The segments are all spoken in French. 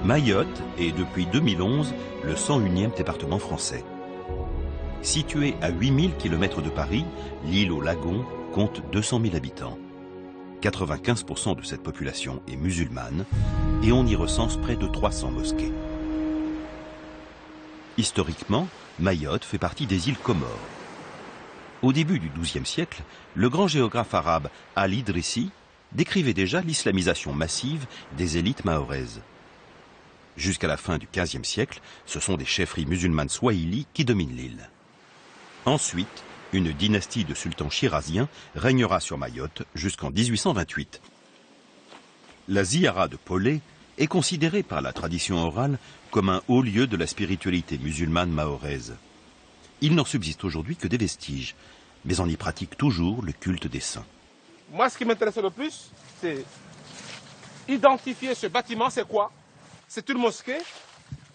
Mayotte est depuis 2011 le 101e département français. Située à 8000 km de Paris, l'île aux lagons compte 200 000 habitants. 95% de cette population est musulmane et on y recense près de 300 mosquées. Historiquement, Mayotte fait partie des îles Comores. Au début du XIIe siècle, le grand géographe arabe Al-Idrissi décrivait déjà l'islamisation massive des élites mahoraises. Jusqu'à la fin du XVe siècle, ce sont des chefferies musulmanes swahili qui dominent l'île. Ensuite, une dynastie de sultans chiraziens régnera sur Mayotte jusqu'en 1828. La Ziyara de Polé est considérée par la tradition orale comme un haut lieu de la spiritualité musulmane mahoraise. Il n'en subsiste aujourd'hui que des vestiges, mais on y pratique toujours le culte des saints. Moi, ce qui m'intéresse le plus, c'est identifier ce bâtiment, c'est quoi? C'est une mosquée.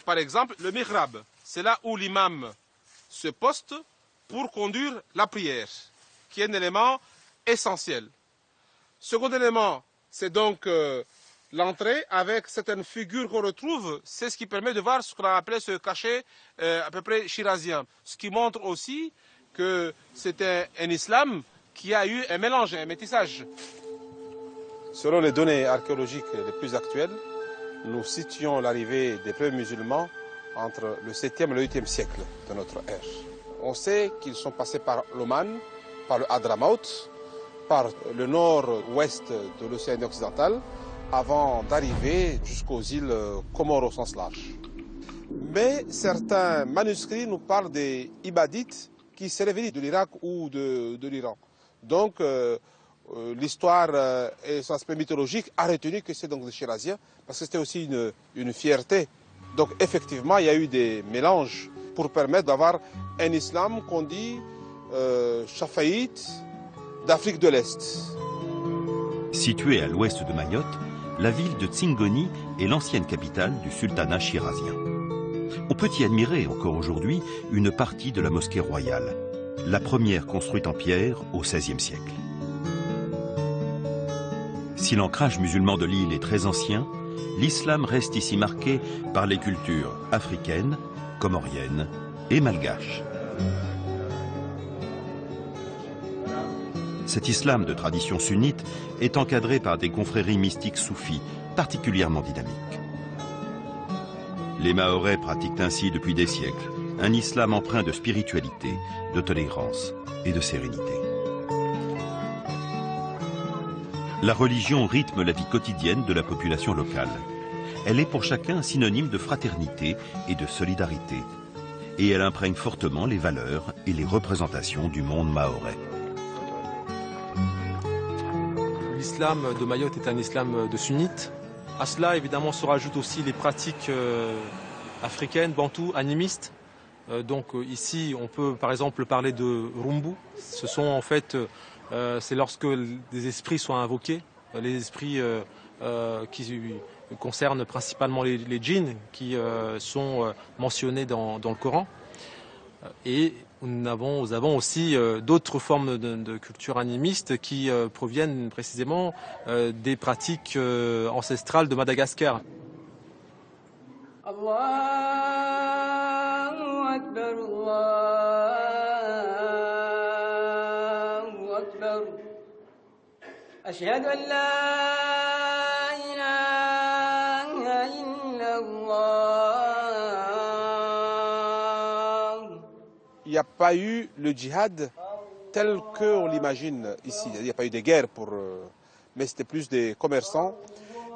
Par exemple, le mihrab, c'est là où l'imam se poste pour conduire la prière, qui est un élément essentiel. Second élément, c'est donc l'entrée avec certaines figures qu'on retrouve. C'est ce qui permet de voir ce qu'on a appelé ce cachet à peu près chirazien. Ce qui montre aussi que c'était un islam qui a eu un mélange, un métissage. Selon les données archéologiques les plus actuelles, nous situons l'arrivée des premiers musulmans entre le 7e et le 8e siècle de notre ère. On sait qu'ils sont passés par l'Oman, par le Hadramaut, par le nord-ouest de l'océan occidental, avant d'arriver jusqu'aux îles Comores au sens large. Mais certains manuscrits nous parlent des Ibadites qui seraient venus de l'Irak ou de l'Iran. Donc l'histoire et son aspect mythologique a retenu que c'est donc des Chiraziens, parce que c'était aussi une fierté. Donc effectivement, il y a eu des mélanges pour permettre d'avoir un islam qu'on dit chafaïte d'Afrique de l'Est. Située à l'ouest de Mayotte, la ville de Tsingoni est l'ancienne capitale du sultanat chirazien. On peut y admirer encore aujourd'hui une partie de la mosquée royale, la première construite en pierre au XVIe siècle. Si l'ancrage musulman de l'île est très ancien, l'islam reste ici marqué par les cultures africaines, comoriennes et malgaches. Cet islam de tradition sunnite est encadré par des confréries mystiques soufis particulièrement dynamiques. Les Mahorais pratiquent ainsi depuis des siècles un islam empreint de spiritualité, de tolérance et de sérénité. La religion rythme la vie quotidienne de la population locale. Elle est pour chacun synonyme de fraternité et de solidarité. Et elle imprègne fortement les valeurs et les représentations du monde mahorais. L'islam de Mayotte est un islam de sunnites. À cela, évidemment, se rajoutent aussi les pratiques africaines, bantoues, animistes. Donc ici, on peut par exemple parler de rumbu. Ce sont en fait, c'est lorsque des esprits sont invoqués, les esprits qui concernent principalement les djinns qui sont mentionnés dans le Coran. Et nous avons aussi d'autres formes de culture animiste qui proviennent précisément des pratiques ancestrales de Madagascar. Allahu Akbar, Allahu Akbar. Ashhadu an la ilaha illallah. Il n'y a pas eu le djihad tel qu'on l'imagine ici. Il n'y a pas eu de guerre, mais c'était plus des commerçants.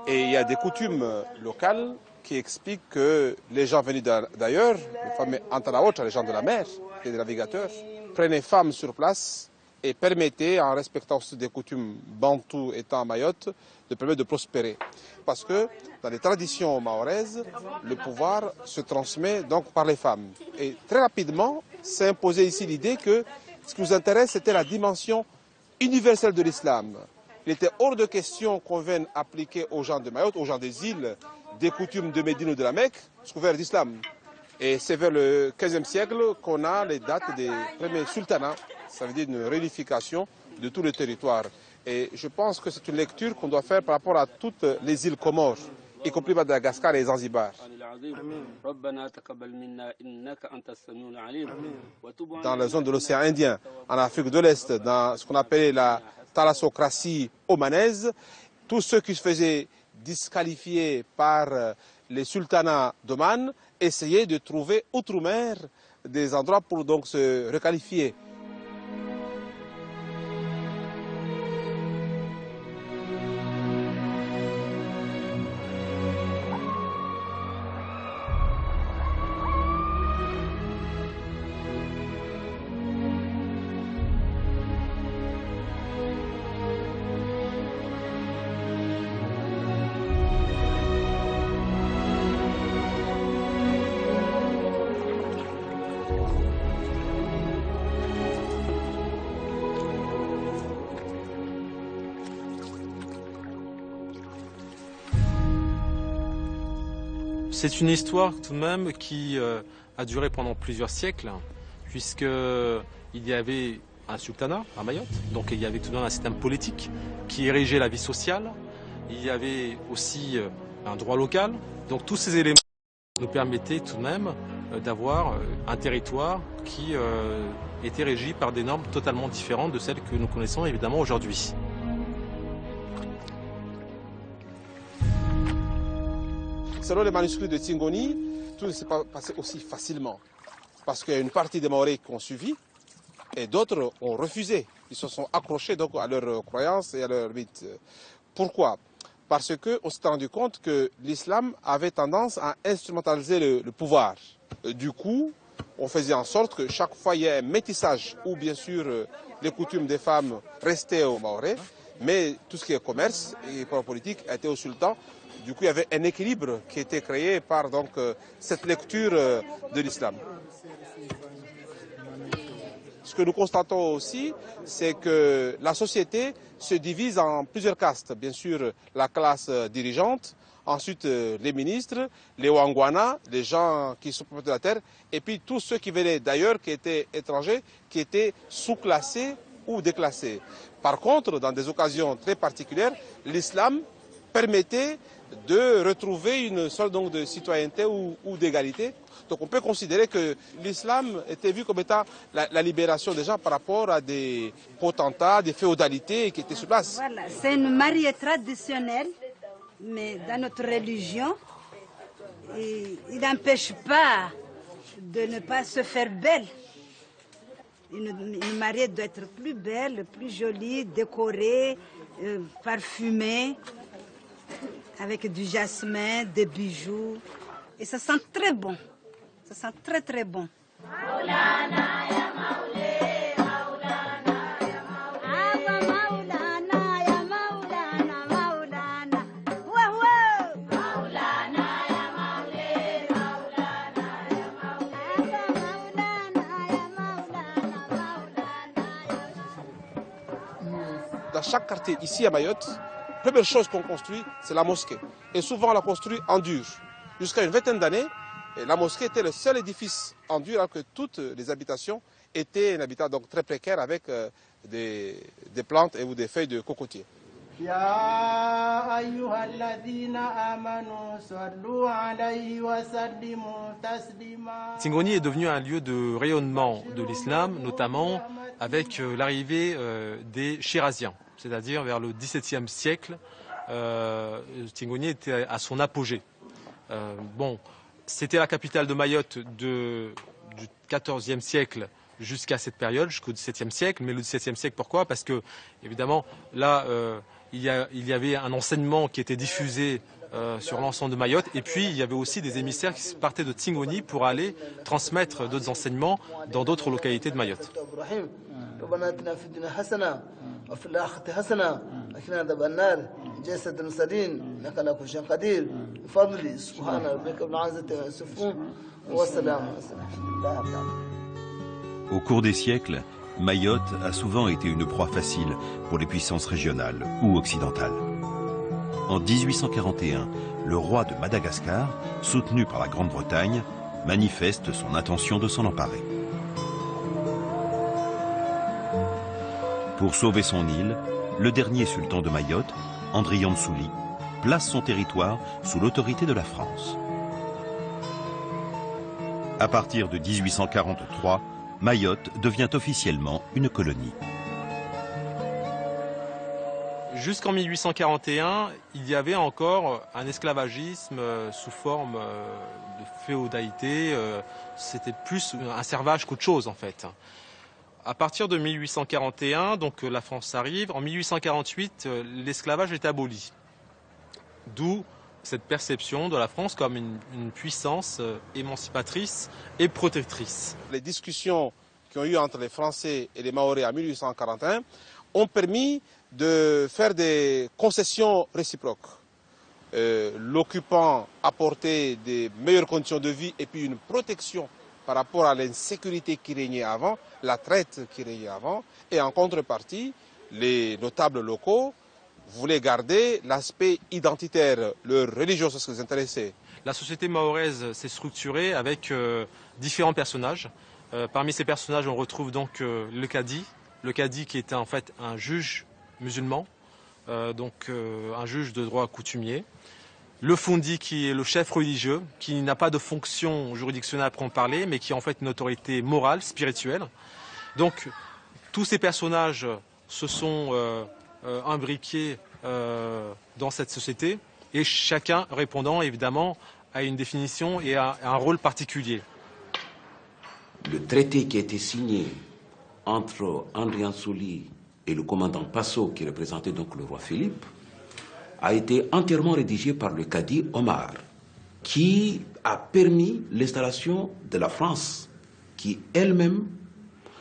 Et il y a des coutumes locales qui expliquent que les gens venus d'ailleurs, les fameux Antaraocha, les gens de la mer, les navigateurs, prenaient femmes sur place et permettaient, en respectant aussi des coutumes bantoues étant à Mayotte, de permettre de prospérer. Parce que dans les traditions mahoraises, le pouvoir se transmet donc par les femmes. Et très rapidement, s'est imposée ici l'idée que ce qui nous intéresse, c'était la dimension universelle de l'islam. Il était hors de question qu'on vienne appliquer aux gens de Mayotte, aux gens des îles, des coutumes de Médine ou de la Mecque, sous couvert d'islam. Et c'est vers le XVe siècle qu'on a les dates des premiers sultanats. Ça veut dire une réunification de tout le territoire. Et je pense que c'est une lecture qu'on doit faire par rapport à toutes les îles Comores. y compris Madagascar et Zanzibar. Dans la zone de l'océan Indien, en Afrique de l'Est, dans ce qu'on appelait la thalassocratie omanaise, tous ceux qui se faisaient disqualifier par les sultanats d'Oman essayaient de trouver outre-mer des endroits pour donc se requalifier. C'est une histoire tout de même qui a duré pendant plusieurs siècles, puisqu'il y avait un sultanat à Mayotte, donc il y avait tout de même un système politique qui érigeait la vie sociale, il y avait aussi un droit local, donc tous ces éléments nous permettaient tout de même d'avoir un territoire qui était régi par des normes totalement différentes de celles que nous connaissons évidemment aujourd'hui. Selon les manuscrits de Tingoni, tout ne s'est pas passé aussi facilement. Parce qu'il y a une partie des Maoris qui ont suivi et d'autres ont refusé. Ils se sont accrochés donc à leurs croyances et à leurs mythes. Pourquoi? Parce qu'on s'est rendu compte que l'islam avait tendance à instrumentaliser le pouvoir. Du coup, on faisait en sorte que chaque fois il y ait un métissage où bien sûr les coutumes des femmes restaient aux Maoris, mais tout ce qui est commerce et politique était au sultan. Du coup, il y avait un équilibre qui était créé par donc, cette lecture de l'islam. Ce que nous constatons aussi, c'est que la société se divise en plusieurs castes. Bien sûr, la classe dirigeante, ensuite les ministres, les Wangwana, les gens qui sont propriétaires de la terre, et puis tous ceux qui venaient d'ailleurs, qui étaient étrangers, qui étaient sous-classés ou déclassés. Par contre, dans des occasions très particulières, l'islam permettait de retrouver une sorte donc, de citoyenneté ou d'égalité. Donc on peut considérer que l'islam était vu comme étant la libération des gens par rapport à des potentats, des féodalités qui étaient sur place. Voilà, c'est une mariée traditionnelle, mais dans notre religion, il n'empêche pas de ne pas se faire belle. Une mariée doit être plus belle, plus jolie, décorée, parfumée, avec du jasmin, des bijoux. Et ça sent très bon. Ça sent très très bon. Dans chaque quartier ici à Mayotte, la première chose qu'on construit, c'est la mosquée. Et souvent, on la construit en dur. Jusqu'à une vingtaine d'années, la mosquée était le seul édifice en dur, alors que toutes les habitations étaient un habitat donc très précaire avec des plantes ou des feuilles de cocotier. Tingoni est devenu un lieu de rayonnement de l'islam, notamment avec l'arrivée des Shiraziens, c'est-à-dire vers le XVIIe siècle. Tingoni était à son apogée. C'était la capitale de Mayotte du XIVe siècle jusqu'à cette période, jusqu'au XVIIe siècle. Mais le XVIIe siècle, pourquoi? Parce que, évidemment, là, il y avait un enseignement qui était diffusé sur l'ensemble de Mayotte. Et puis, il y avait aussi des émissaires qui partaient de Tingoni pour aller transmettre d'autres enseignements dans d'autres localités de Mayotte. Au cours des siècles, Mayotte a souvent été une proie facile pour les puissances régionales ou occidentales. En 1841, le roi de Madagascar, soutenu par la Grande-Bretagne, manifeste son intention de s'en emparer. Pour sauver son île, le dernier sultan de Mayotte, Andriy Souli, place son territoire sous l'autorité de la France. À partir de 1843, Mayotte devient officiellement une colonie. Jusqu'en 1841, il y avait encore un esclavagisme sous forme de féodalité. C'était plus un servage qu'autre chose en fait. À partir de 1841, donc la France arrive. En 1848, l'esclavage est aboli. D'où cette perception de la France comme une puissance émancipatrice et protectrice. Les discussions qui ont eu entre les Français et les Mahorais en 1841 ont permis de faire des concessions réciproques. L'occupant apportait des meilleures conditions de vie et puis une protection par rapport à l'insécurité qui régnait avant, la traite qui régnait avant, et en contrepartie, les notables locaux voulaient garder l'aspect identitaire, leur religion, c'est ce qui les intéressait. La société mahoraise s'est structurée avec différents personnages. Parmi ces personnages, on retrouve donc le cadi qui était en fait un juge musulman, un juge de droit coutumier. Le fondi qui est le chef religieux, qui n'a pas de fonction juridictionnelle à proprement parler, mais qui est en fait une autorité morale, spirituelle. Donc tous ces personnages se sont imbriqués dans cette société, et chacun répondant évidemment à une définition et à un rôle particulier. Le traité qui a été signé entre André Ansoli et le commandant Passo, qui représentait donc le roi Philippe, a été entièrement rédigé par le cadi Omar, qui a permis l'installation de la France, qui elle-même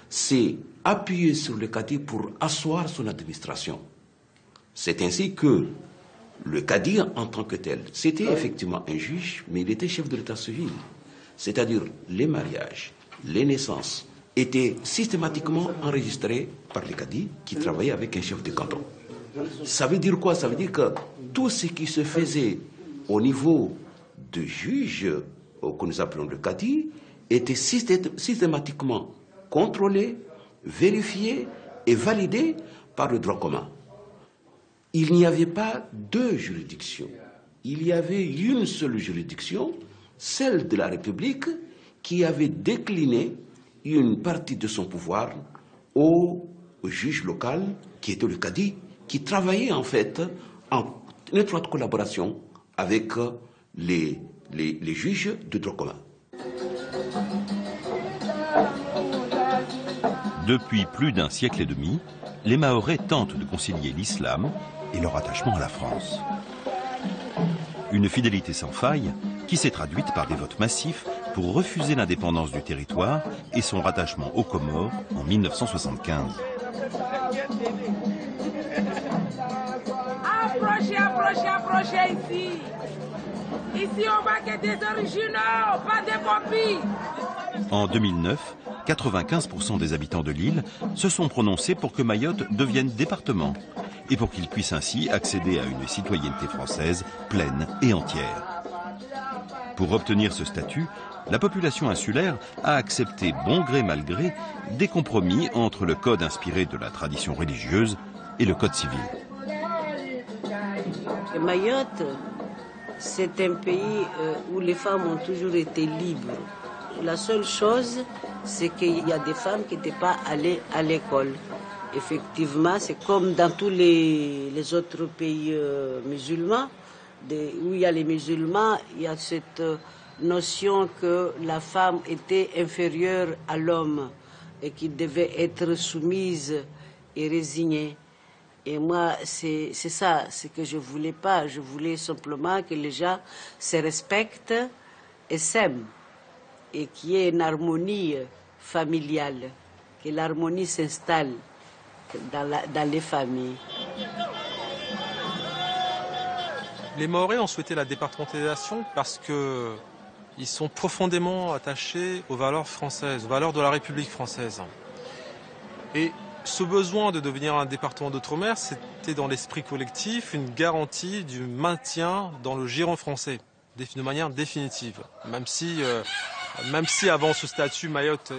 s'est appuyée sur le cadi pour asseoir son administration. C'est ainsi que le cadi en tant que tel, c'était effectivement un juge, mais il était chef de l'état civil. C'est-à-dire les mariages, les naissances étaient systématiquement enregistrés par les cadis qui travaillaient avec un chef de canton. Ça veut dire quoi? Ça veut dire que tout ce qui se faisait au niveau de juge, que nous appelons le cadi, était systématiquement contrôlé, vérifié et validé par le droit commun. Il n'y avait pas deux juridictions. Il y avait une seule juridiction, celle de la République, qui avait décliné une partie de son pouvoir au juge local, qui était le cadi, qui travaillait en fait en étroite collaboration avec les juges de droit commun. Depuis plus d'un siècle et demi, les Mahorais tentent de concilier l'islam et leur attachement à la France. Une fidélité sans faille qui s'est traduite par des votes massifs pour refuser l'indépendance du territoire et son rattachement aux Comores en 1975. Approchez ici. Ici, on va que des originaux, pas des copies. En 2009, 95% des habitants de l'île se sont prononcés pour que Mayotte devienne département et pour qu'il puisse ainsi accéder à une citoyenneté française pleine et entière. Pour obtenir ce statut, la population insulaire a accepté bon gré mal gré des compromis entre le code inspiré de la tradition religieuse et le code civil. Mayotte, c'est un pays où les femmes ont toujours été libres. La seule chose, c'est qu'il y a des femmes qui n'étaient pas allées à l'école. Effectivement, c'est comme dans tous les autres pays musulmans, où il y a les musulmans, il y a cette notion que la femme était inférieure à l'homme et qu'il devait être soumise et résignée. Et moi, c'est ça, ce que je voulais pas. Je voulais simplement que les gens se respectent et s'aiment et qu'il y ait une harmonie familiale, que l'harmonie s'installe dans les familles. Les Mahorais ont souhaité la départementalisation parce qu'ils sont profondément attachés aux valeurs françaises, aux valeurs de la République française. Et ce besoin de devenir un département d'outre-mer, c'était dans l'esprit collectif une garantie du maintien dans le giron français, de manière définitive. Même si Même si avant ce statut, Mayotte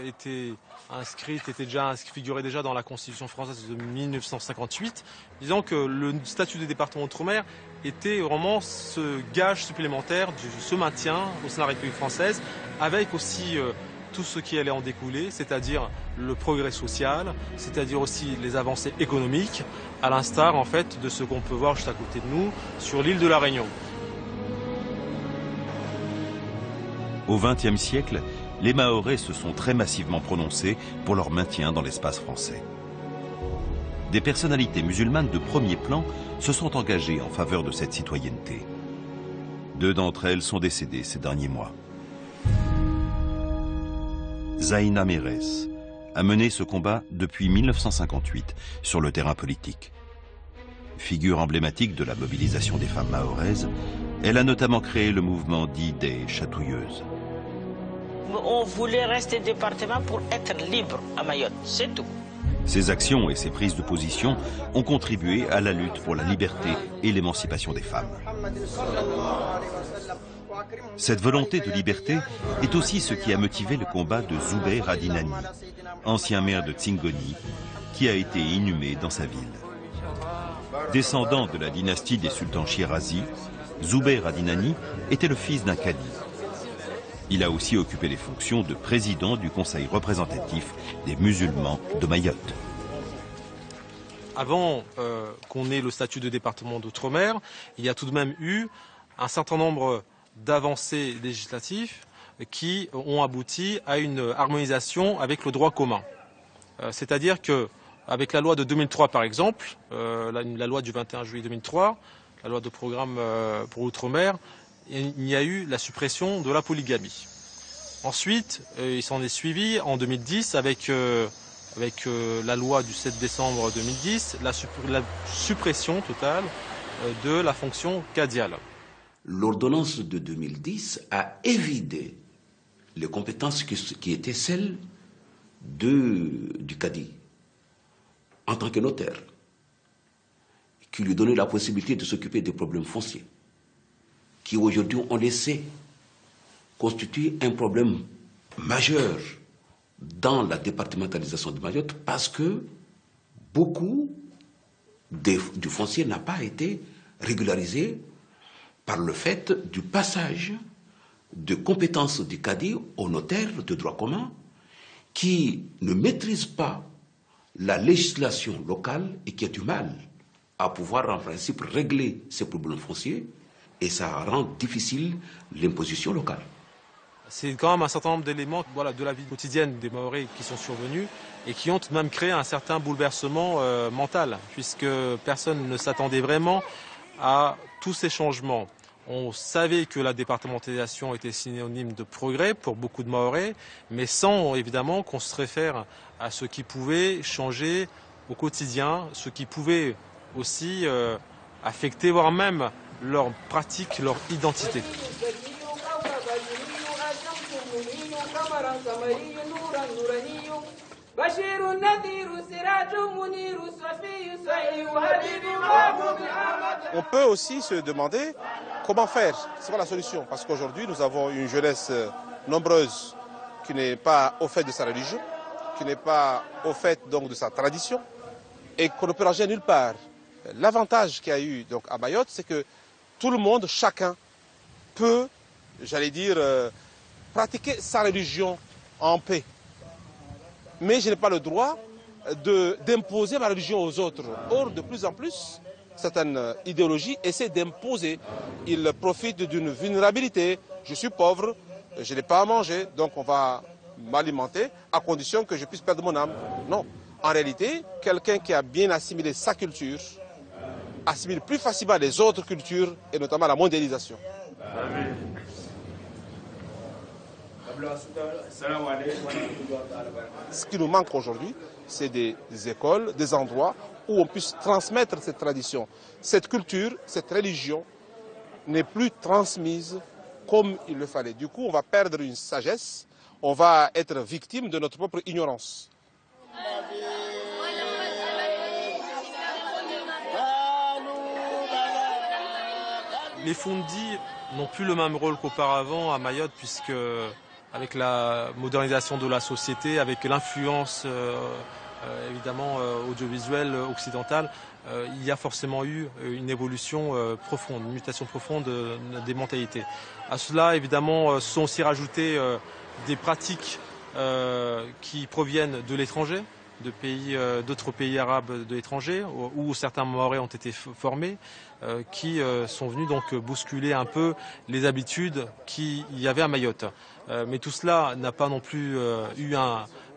figurait déjà dans la Constitution française de 1958, disons que le statut de département d'outre-mer était vraiment ce gage supplémentaire de ce maintien au sein de la République française, avec aussi tout ce qui allait en découler, c'est-à-dire le progrès social, c'est-à-dire aussi les avancées économiques, à l'instar en fait de ce qu'on peut voir juste à côté de nous sur l'île de la Réunion. Au XXe siècle, les Mahorais se sont très massivement prononcés pour leur maintien dans l'espace français. Des personnalités musulmanes de premier plan se sont engagées en faveur de cette citoyenneté. 2 d'entre elles sont décédées ces derniers mois. Zaina Mérès a mené ce combat depuis 1958 sur le terrain politique. Figure emblématique de la mobilisation des femmes mahoraises, elle a notamment créé le mouvement dit des Chatouilleuses. On voulait rester département pour être libre à Mayotte, c'est tout. Ces actions et ces prises de position ont contribué à la lutte pour la liberté et l'émancipation des femmes. Cette volonté de liberté est aussi ce qui a motivé le combat de Zoubeir Adinani, ancien maire de Tsingoni, qui a été inhumé dans sa ville. Descendant de la dynastie des sultans Shirazi, Zoubeir Adinani était le fils d'un cadi. Il a aussi occupé les fonctions de président du conseil représentatif des musulmans de Mayotte. Avant qu'on ait le statut de département d'outre-mer, il y a tout de même eu un certain nombre d'avancées législatives qui ont abouti à une harmonisation avec le droit commun. C'est-à-dire qu'avec la loi de 2003 par exemple, la loi du 21 juillet 2003, la loi de programme pour l'outre-mer, il y a eu la suppression de la polygamie. Ensuite, il s'en est suivi en 2010 avec la loi du 7 décembre 2010, la suppression totale de la fonction cadiale. L'ordonnance de 2010 a évidé les compétences qui étaient celles du cadi en tant que notaire, qui lui donnait la possibilité de s'occuper des problèmes fonciers, qui aujourd'hui, on le sait, constitue un problème majeur dans la départementalisation de Mayotte parce que beaucoup du foncier n'a pas été régularisé par le fait du passage de compétences du cadi au notaire de droit commun qui ne maîtrise pas la législation locale et qui a du mal à pouvoir en principe régler ces problèmes fonciers et ça rend difficile l'imposition locale. C'est quand même un certain nombre d'éléments de la vie quotidienne des Mahorais qui sont survenus et qui ont tout de même créé un certain bouleversement mental, puisque personne ne s'attendait vraiment à tous ces changements. On savait que la départementalisation était synonyme de progrès pour beaucoup de Mahorais, mais sans évidemment qu'on se réfère à ce qui pouvait changer au quotidien, ce qui pouvait aussi affecter, voire même leur pratique, leur identité. On peut aussi se demander comment faire, c'est quoi la solution? Parce qu'aujourd'hui, nous avons une jeunesse nombreuse qui n'est pas au fait de sa religion, qui n'est pas au fait donc de sa tradition et qu'on ne peut ranger nulle part. L'avantage qu'il y a eu donc à Mayotte, c'est que tout le monde, chacun, peut, j'allais dire, pratiquer sa religion en paix. Mais je n'ai pas le droit d'imposer ma religion aux autres. Or, de plus en plus, certaines idéologies essaient d'imposer. Ils profitent d'une vulnérabilité. Je suis pauvre, je n'ai pas à manger, donc on va m'alimenter à condition que je puisse perdre mon âme. Non. En réalité, quelqu'un qui a bien assimilé sa culture assimile plus facilement les autres cultures et notamment la mondialisation. Ce qui nous manque aujourd'hui, c'est des écoles, des endroits où on puisse transmettre cette tradition. Cette culture, cette religion n'est plus transmise comme il le fallait. Du coup, on va perdre une sagesse, on va être victime de notre propre ignorance. Les Fundis n'ont plus le même rôle qu'auparavant à Mayotte puisque avec la modernisation de la société, avec l'influence évidemment audiovisuelle occidentale, il y a forcément eu une évolution profonde, une mutation profonde des mentalités. À cela, évidemment, sont aussi rajoutées des pratiques qui proviennent de l'étranger, d'autres pays arabes de l'étranger, où certains Mahorais ont été formés, qui sont venus donc bousculer un peu les habitudes qu'il y avait à Mayotte. Mais tout cela n'a pas non plus eu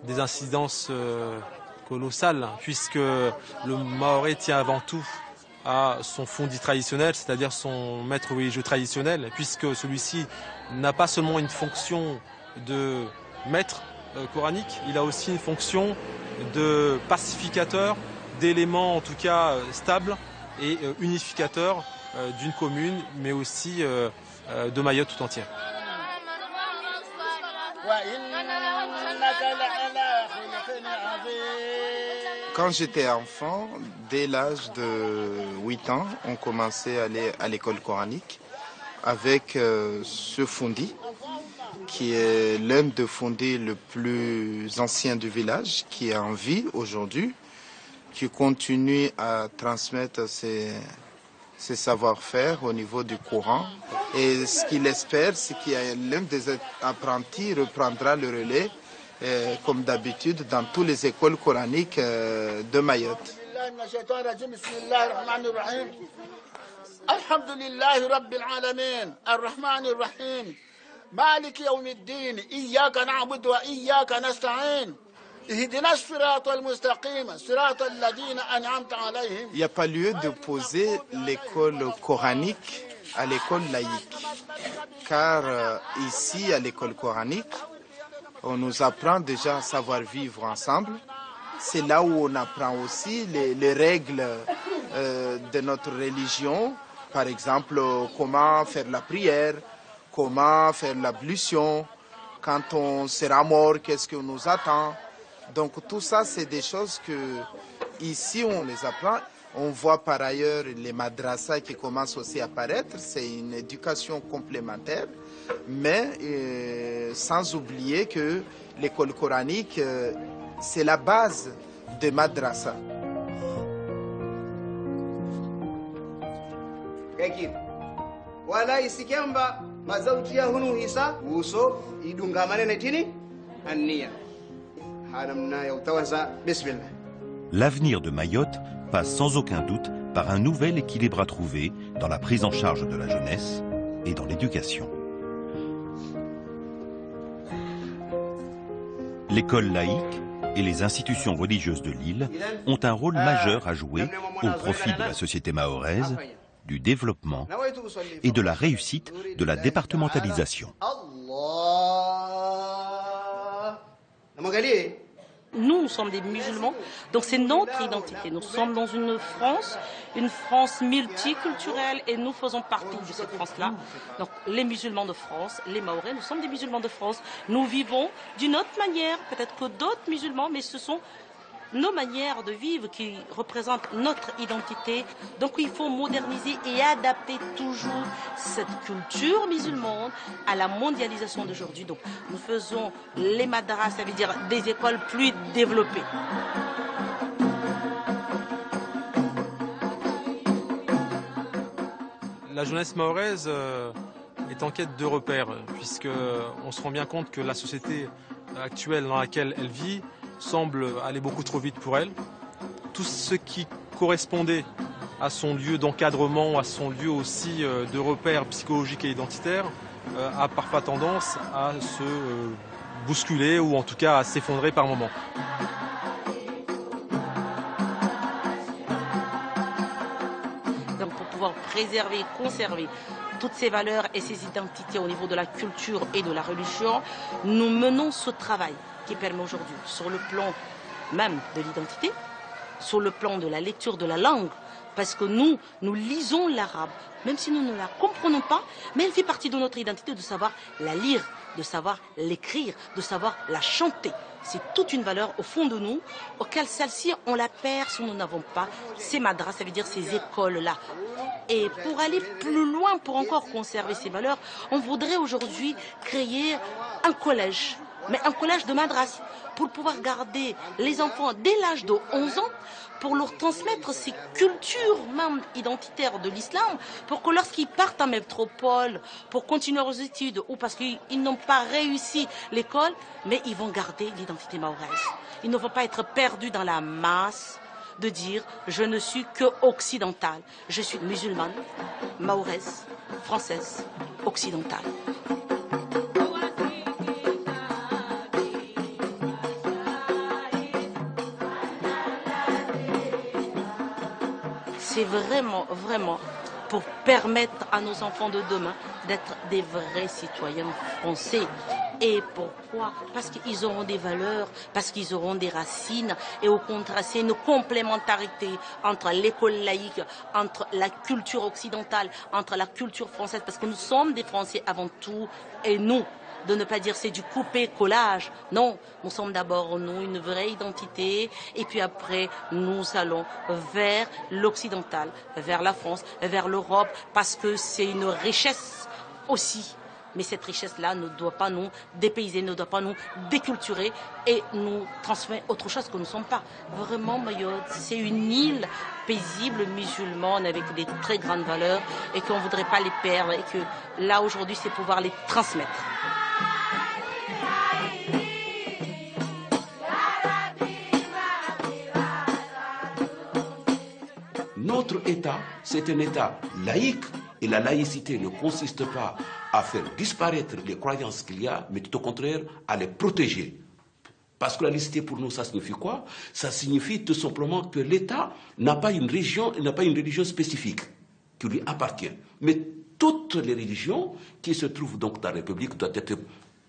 des incidences colossales, puisque le Mahorais tient avant tout à son fondi traditionnel, c'est-à-dire son maître religieux traditionnel, puisque celui-ci n'a pas seulement une fonction de maître coranique, il a aussi une fonction de pacificateur, d'éléments en tout cas stables et unificateur d'une commune, mais aussi de Mayotte tout entière. Quand j'étais enfant, dès l'âge de 8 ans, on commençait à aller à l'école coranique avec ce fondi, qui est l'un des fondés le plus ancien du village, qui est en vie aujourd'hui, qui continue à transmettre ses savoir-faire au niveau du Coran. Et ce qu'il espère, c'est que l'un des apprentis reprendra le relais, comme d'habitude, dans toutes les écoles coraniques de Mayotte. Il n'y a pas lieu de poser l'école coranique à l'école laïque, car ici, à l'école coranique, on nous apprend déjà à savoir vivre ensemble. C'est là où on apprend aussi les règles de notre religion, par exemple, comment faire la prière, comment faire l'ablution, quand on sera mort, qu'est-ce que nous attend. Donc tout ça, c'est des choses que ici on les apprend. On voit par ailleurs les madrasas qui commencent aussi à apparaître. C'est une éducation complémentaire, mais sans oublier que l'école coranique, c'est la base des madrasas. L'avenir de Mayotte passe sans aucun doute par un nouvel équilibre à trouver dans la prise en charge de la jeunesse et dans l'éducation. L'école laïque et les institutions religieuses de l'île ont un rôle majeur à jouer au profit de la société mahoraise, du développement et de la réussite de la départementalisation. Nous sommes des musulmans, donc c'est notre identité. Nous sommes dans une France multiculturelle et nous faisons partie de cette France-là. Donc les musulmans de France, les Mahorais, nous sommes des musulmans de France. Nous vivons d'une autre manière, peut-être que d'autres musulmans, mais ce sont nos manières de vivre qui représentent notre identité. Donc il faut moderniser et adapter toujours cette culture musulmane à la mondialisation d'aujourd'hui. Donc nous faisons les madras, ça veut dire des écoles plus développées. La jeunesse mahoraise est en quête de repères, puisqu'on se rend bien compte que la société actuelle dans laquelle elle vit semble aller beaucoup trop vite pour elle. Tout ce qui correspondait à son lieu d'encadrement, à son lieu aussi de repères psychologiques et identitaires, a parfois tendance à se bousculer ou en tout cas à s'effondrer par moments. Donc pour pouvoir préserver et conserver toutes ces valeurs et ces identités au niveau de la culture et de la religion, nous menons ce travail qui permet aujourd'hui, sur le plan même de l'identité, sur le plan de la lecture de la langue, parce que nous lisons l'arabe, même si nous ne la comprenons pas, mais elle fait partie de notre identité de savoir la lire, de savoir l'écrire, de savoir la chanter. C'est toute une valeur au fond de nous, auquel celle-ci, on la perd si nous n'avons pas ces madras, ça veut dire ces écoles-là. Et pour aller plus loin, pour encore conserver ces valeurs, on voudrait aujourd'hui créer un collège, mais un collège de madras, pour pouvoir garder les enfants dès l'âge de 11 ans, pour leur transmettre ces cultures même identitaires de l'islam, pour que lorsqu'ils partent en métropole, pour continuer leurs études, ou parce qu'ils n'ont pas réussi l'école, mais ils vont garder l'identité mahoraise. Ils ne vont pas être perdus dans la masse de dire « je ne suis que occidentale, je suis musulmane, mahoraise, française, occidentale ». C'est vraiment, vraiment pour permettre à nos enfants de demain d'être des vrais citoyens français. Et pourquoi? Parce qu'ils auront des valeurs, parce qu'ils auront des racines. Et au contraire, c'est une complémentarité entre l'école laïque, entre la culture occidentale, entre la culture française. Parce que nous sommes des Français avant tout, et nous, de ne pas dire c'est du coupé-collage. Non, nous sommes d'abord, nous, une vraie identité, et puis après, nous allons vers l'occidental, vers la France, vers l'Europe, parce que c'est une richesse aussi. Mais cette richesse-là ne doit pas nous dépayser, ne doit pas nous déculturer et nous transmettre autre chose que nous ne sommes pas. Vraiment, Mayotte, c'est une île paisible musulmane avec des très grandes valeurs et qu'on ne voudrait pas les perdre et que là, aujourd'hui, c'est pouvoir les transmettre. Notre État, c'est un État laïque. Et la laïcité ne consiste pas à faire disparaître les croyances qu'il y a, mais tout au contraire, à les protéger. Parce que la laïcité, pour nous, ça signifie quoi? Ça signifie tout simplement que l'État n'a pas une religion spécifique qui lui appartient. Mais toutes les religions qui se trouvent donc dans la République doivent être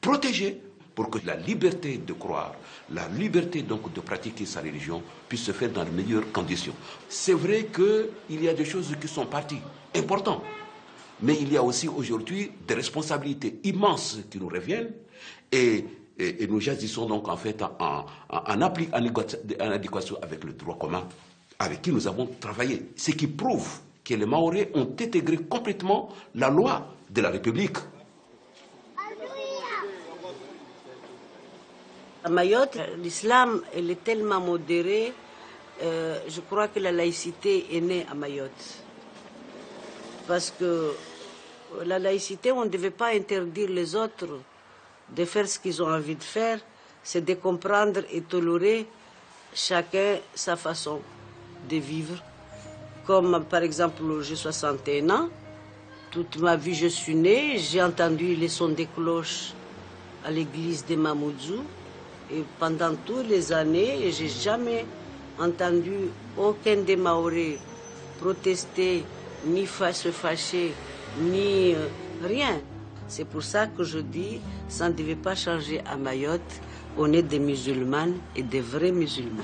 protégées pour que la liberté de croire, la liberté donc de pratiquer sa religion puisse se faire dans les meilleures conditions. C'est vrai qu'il y a des choses qui sont parties importantes. Mais il y a aussi aujourd'hui des responsabilités immenses qui nous reviennent et nous agissons donc en fait en adéquation avec le droit commun avec qui nous avons travaillé. Ce qui prouve que les Mahorais ont intégré complètement la loi de la République. À Mayotte, l'islam est tellement modéré, je crois que la laïcité est née à Mayotte. Parce que la laïcité, on ne devait pas interdire les autres de faire ce qu'ils ont envie de faire, c'est de comprendre et tolérer chacun sa façon de vivre. Comme par exemple, j'ai 61 ans, toute ma vie je suis née, j'ai entendu les sons des cloches à l'église de Mamoudzou. Et pendant toutes les années, je n'ai jamais entendu aucun des Mahorais protester, ni se fâcher, ni rien. C'est pour ça que je dis, ça ne devait pas changer à Mayotte. On est des musulmanes et des vrais musulmans.